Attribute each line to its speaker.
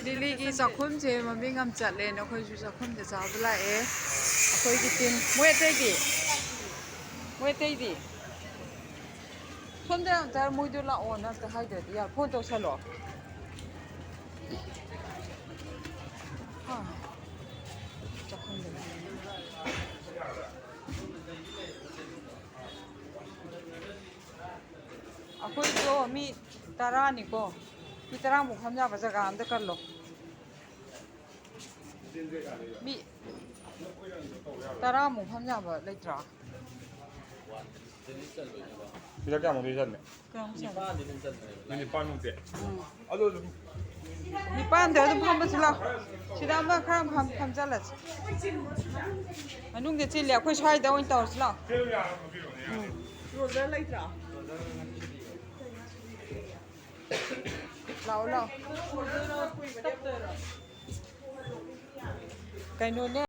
Speaker 1: ꯂꯤꯂꯤꯒꯤ ꯆꯥꯛꯈꯨꯝꯁꯦ ꯃꯃꯤꯡ ꯌꯥꯝ ꯆꯠꯂꯦꯅ ꯑꯩꯈꯣꯏꯁꯨ ꯆꯥꯛꯈꯨꯝꯗ ꯆꯥꯕ ꯂꯥꯛꯑꯦ ꯑꯩꯈꯣꯏꯒꯤ ꯇꯤꯝ ꯃꯣꯏ ꯑꯇꯩꯗꯤ ꯁꯣꯝꯗ ꯑꯝꯇ ꯃꯣꯏꯗꯣ ꯂꯥꯛꯑꯣꯅ ꯑꯝꯇ ꯍꯥꯏꯗ꯭ꯔꯗꯤ ꯌꯥꯔ ꯐꯣꯟ ꯇꯧꯁꯜꯂꯣ ꯆꯥꯛꯈꯨꯝꯗ ꯑꯩꯈꯣꯏꯗꯣ ꯃꯤ 10ꯅꯤꯀꯣ ꯃꯤ 10ꯃꯨꯛ ꯐꯝ ꯌꯥꯕ ꯖꯒꯥ ꯑꯝꯇ ꯀꯜꯂꯣ ꯃꯤ 10ꯃꯨꯛ ꯐꯝ ꯌꯥꯕ ꯂꯩꯇ꯭ꯔꯣ
Speaker 2: ꯁꯤꯗ ꯀꯌꯥꯃꯨꯛꯇꯤ ꯆꯟꯅꯤ?
Speaker 3: ꯅꯤꯄꯥꯟꯃꯨꯛꯇꯤ
Speaker 2: ꯑꯗꯨ ꯑꯗꯨꯝ
Speaker 1: 9ꯗ ꯑꯗꯨꯝ ꯐꯝꯕꯁꯨ ꯂꯥꯛꯑꯣ ꯁꯤꯗ ꯑꯃ ꯈꯔ ꯐꯝꯖꯜꯂꯁꯤ ꯃꯅꯨꯡꯗ ꯆꯤꯜꯂꯦ ꯑꯩꯈꯣꯏ ꯁ꯭ꯋꯥꯏꯗ ꯑꯣꯏꯅ ꯇꯧꯔꯁꯤ ꯂꯥꯛꯑꯣ
Speaker 4: ꯔꯣꯖꯔ ꯂꯩꯇ꯭ꯔꯥ?
Speaker 1: ꯂꯥꯛꯑꯣ ꯀꯩꯅꯣꯅꯦ